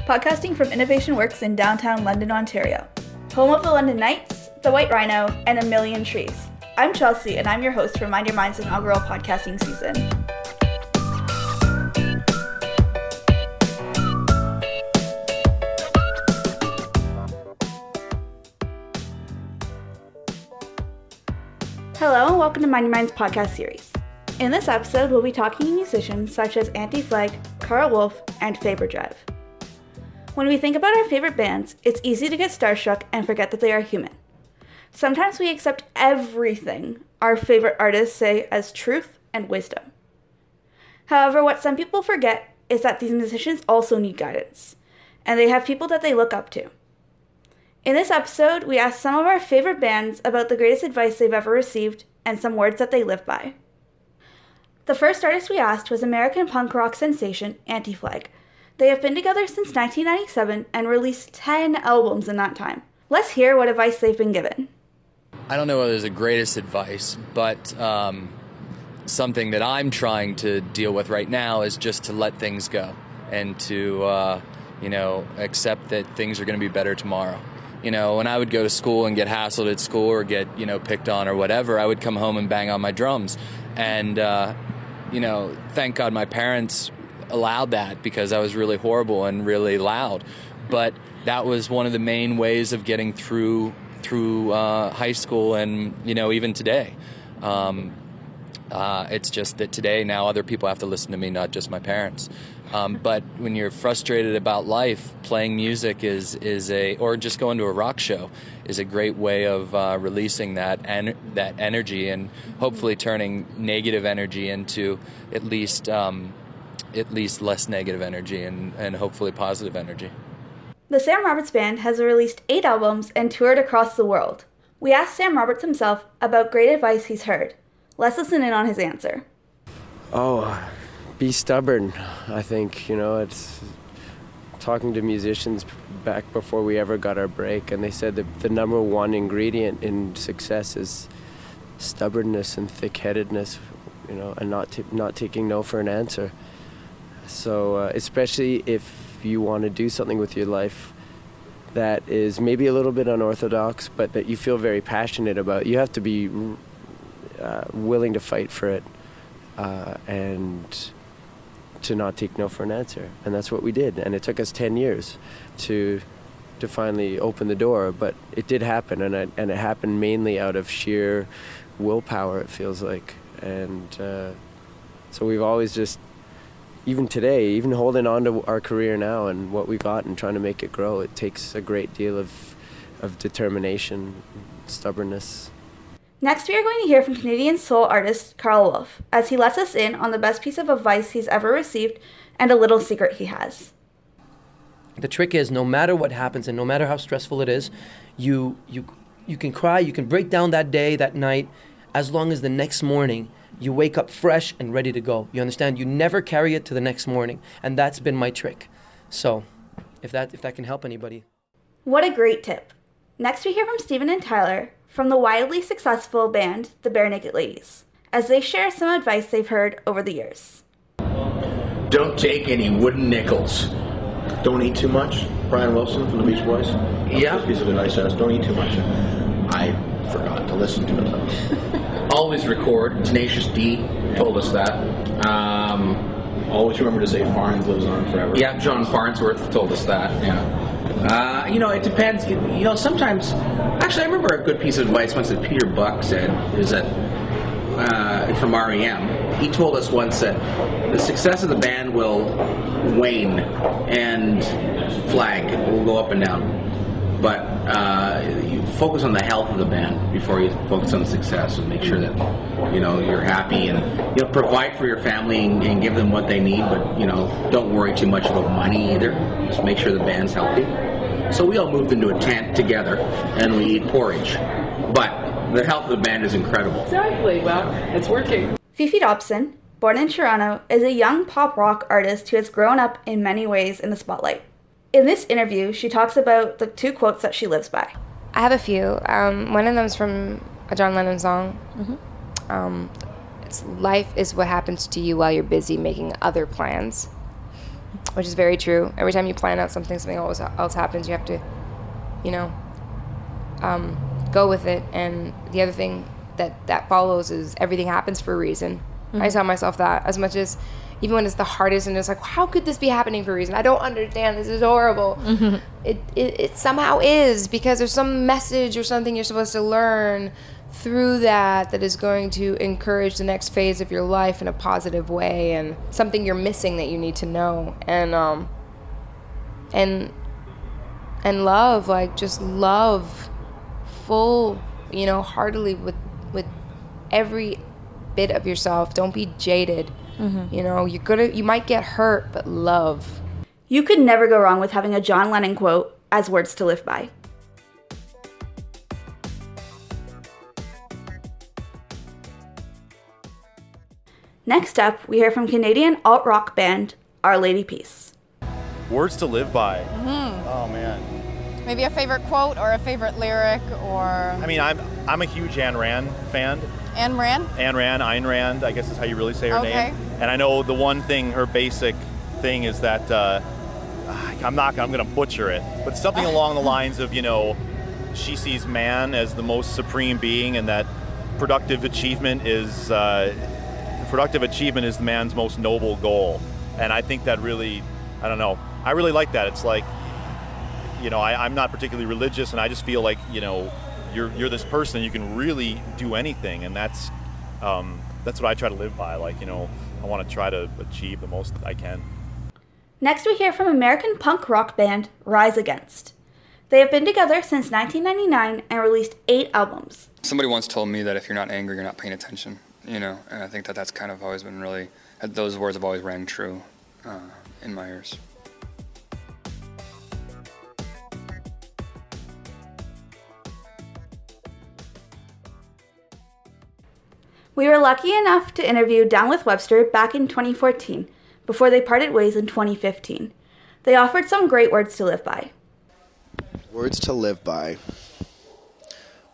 podcasting from Innovation Works in downtown London, Ontario, home of the London Knights, the White Rhino, and a million trees. I'm Chelsey, and I'm your host for Mind Your Mind's inaugural podcasting season. Hello, and welcome to Mind Your Mind's podcast series. In this episode, we'll be talking to musicians such as Anti-Flag, Karl Wolf, and Faber Drive. When we think about our favorite bands, it's easy to get starstruck and forget that they are human. Sometimes we accept everything our favorite artists say as truth and wisdom. However, what some people forget is that these musicians also need guidance, and they have people that they look up to. In this episode, we asked some of our favorite bands about the greatest advice they've ever received and some words that they live by. The first artist we asked was American punk rock sensation Anti-Flag. They have been together since 1997 and released 10 albums in that time. Let's hear what advice they've been given. I don't know whether there's the greatest advice, but something that I'm trying to deal with right now is just to let things go and to, accept that things are going to be better tomorrow. When I would go to school and get hassled at school or get, picked on or whatever, I would come home and bang on my drums. And, thank God my parents allowed that because I was really horrible and really loud. But that was one of the main ways of getting through high school and, even today. It's just that today now other people have to listen to me, not just my parents. But when you're frustrated about life, playing music or just going to a rock show is a great way of releasing that energy and hopefully turning negative energy into at least less negative energy and hopefully positive energy. The Sam Roberts Band has released 8 albums and toured across the world. We asked Sam Roberts himself about great advice he's heard. Let's listen in on his answer. Be stubborn. I think, it's talking to musicians back before we ever got our break, and they said that the number one ingredient in success is stubbornness and thick-headedness, and not taking no for an answer. So especially if you want to do something with your life that is maybe a little bit unorthodox, but that you feel very passionate about, you have to be willing to fight for it and to not take no for an answer. And that's what we did. And it took us 10 years to finally open the door, but it did happen, and it happened mainly out of sheer willpower, it feels like. And so we've always just, even today, even holding on to our career now and what we got and trying to make it grow, it takes a great deal of determination, stubbornness. Next, we are going to hear from Canadian soul artist Karl Wolf, as he lets us in on the best piece of advice he's ever received and a little secret he has. The trick is, no matter what happens and no matter how stressful it is, you can cry, you can break down that day, that night, as long as the next morning you wake up fresh and ready to go. You understand? You never carry it to the next morning, and that's been my trick. So, if that can help anybody. What a great tip. Next, we hear from Stephen and Tyler from the wildly successful band, the Bare Naked Ladies, as they share some advice they've heard over the years. Don't take any wooden nickels. Don't eat too much. Brian Wilson from the Beach Boys. Yeah. Piece of advice says, don't eat too much. I forgot to listen to it. Always record. Tenacious D told us that. Always remember to say Farns lives on forever. Yeah, John Farnsworth told us that. Yeah. It depends. Sometimes. Actually, I remember a good piece of advice once that Peter Buck said, is that from REM. He told us once that the success of the band will wane and flag. It will go up and down. But you focus on the health of the band before you focus on the success, and make sure that you're happy and provide for your family and give them what they need. But don't worry too much about money either. Just make sure the band's healthy. So we all moved into a tent together and we eat porridge. But the health of the band is incredible. Exactly. Well, it's working. Fifi Dobson, born in Toronto, is a young pop rock artist who has grown up in many ways in the spotlight. In this interview, she talks about the 2 quotes that she lives by. I have a few. One of them is from a John Lennon song. Mm-hmm. It's life is what happens to you while you're busy making other plans. which is very true. Every time you plan out something, something else happens. You have to, you know, go with it. And the other thing that follows is everything happens for a reason. I tell myself that as much as, even when it's the hardest and it's like, how could this be happening for a reason? I don't understand. This is horrible. It somehow is, because there's some message or something you're supposed to learn through that is going to encourage the next phase of your life in a positive way, and something you're missing that you need to know. And love, like, just love full, you know, heartily with every bit of yourself. Don't be jaded. You know, you might get hurt, but love. You could never go wrong with having a John Lennon quote as words to live by. Next up, we hear from Canadian alt-rock band Our Lady Peace. Words to live by. Oh man. Maybe a favorite quote or a favorite lyric, or... I mean, I'm a huge Ayn Rand fan. Ayn Rand? Ayn Rand, I guess is how you really say her name. And I know the one thing, her basic thing is that, I'm going to butcher it, but something along the lines of, you know, she sees man as the most supreme being, and that productive achievement is the man's most noble goal. And I think that really, I don't know, I really like that. It's like, you know, I'm not particularly religious, and I just feel like, you know, you're this person, you can really do anything, and that's what I try to live by. Like, you know, I want to try to achieve the most I can. Next we hear from American punk rock band Rise Against. They have been together since 1999 and released 8 albums. Somebody once told me that if you're not angry, you're not paying attention, you know, and I think that that's kind of always been really, those words have always rang true in my ears. We were lucky enough to interview Down with Webster back in 2014, before they parted ways in 2015. They offered some great words to live by. Words to live by.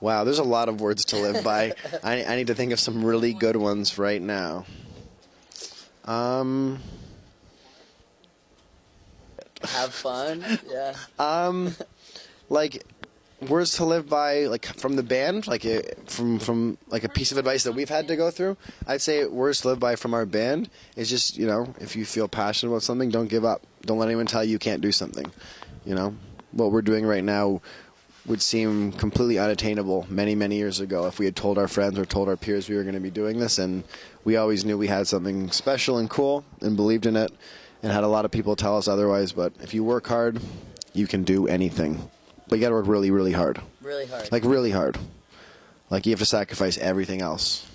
Wow, there's a lot of words to live by. I need to think of some really good ones right now. Have fun. Yeah. Like, words to live by, like, from the band, like from like a piece of advice that we've had to go through. I'd say words to live by from our band is just, you know, if you feel passionate about something, don't give up. Don't let anyone tell you can't do something. You know, what we're doing right now would seem completely unattainable many, many years ago if we had told our friends or told our peers we were going to be doing this, and we always knew we had something special and cool and believed in it and had a lot of people tell us otherwise. But if you work hard, you can do anything. But you got to work really, really hard. Really hard. Like, really hard. Like, you have to sacrifice everything else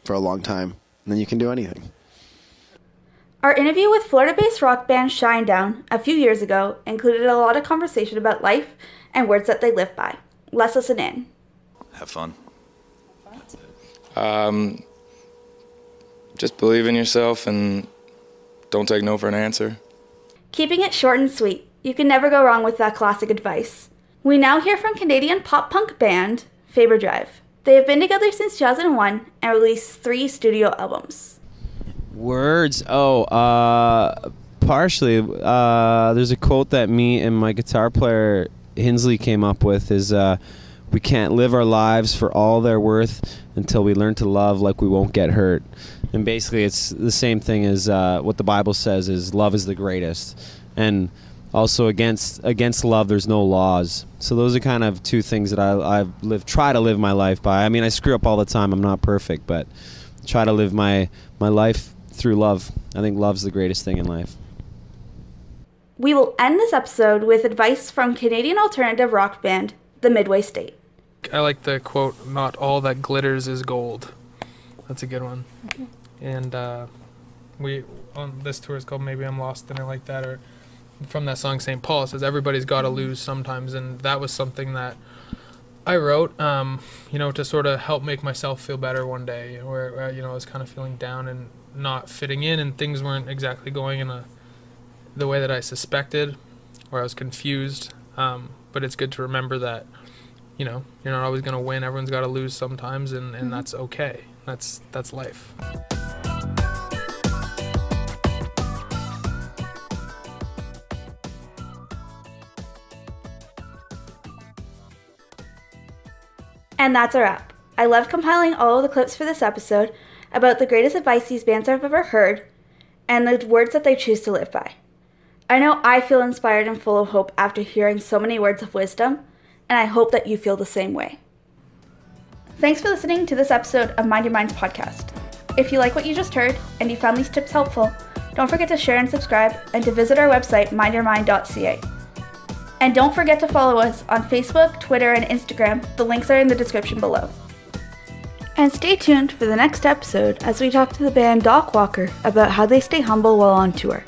for a long time, and then you can do anything. Our interview with Florida-based rock band Shinedown a few years ago included a lot of conversation about life and words that they live by. Let's listen in. Have fun. Just believe in yourself and don't take no for an answer. Keeping it short and sweet. You can never go wrong with that classic advice. We now hear from Canadian pop-punk band Faber Drive. They have been together since 2001 and released 3 studio albums. Words? Partially. There's a quote that me and my guitar player Hinsley came up with is, we can't live our lives for all they're worth until we learn to love like we won't get hurt. And basically it's the same thing as what the Bible says is love is the greatest. And also against love there's no laws. So those are kind of 2 things that I try to live my life by. I mean, I screw up all the time. I'm not perfect, but try to live my life through love. I think love's the greatest thing in life. We will end this episode with advice from Canadian alternative rock band The Midway State. I like the quote, "Not all that glitters is gold." That's a good one. And we on this tour is called Maybe I'm Lost and I like that, or from that song St. Paul, it says everybody's got to lose sometimes, and that was something that I wrote, you know, to sort of help make myself feel better one day, where you know, I was kind of feeling down and not fitting in, and things weren't exactly going in the way that I suspected, or I was confused. But it's good to remember that, you know, you're not always going to win. Everyone's got to lose sometimes, and that's okay. That's life. And that's a wrap. I loved compiling all of the clips for this episode about the greatest advice these bands I've ever heard and the words that they choose to live by. I know I feel inspired and full of hope after hearing so many words of wisdom, and I hope that you feel the same way. Thanks for listening to this episode of Mind Your Minds podcast. If you like what you just heard and you found these tips helpful, don't forget to share and subscribe and to visit our website, mindyourmind.ca. And don't forget to follow us on Facebook, Twitter, and Instagram. The links are in the description below. And stay tuned for the next episode as we talk to the band Doc Walker about how they stay humble while on tour.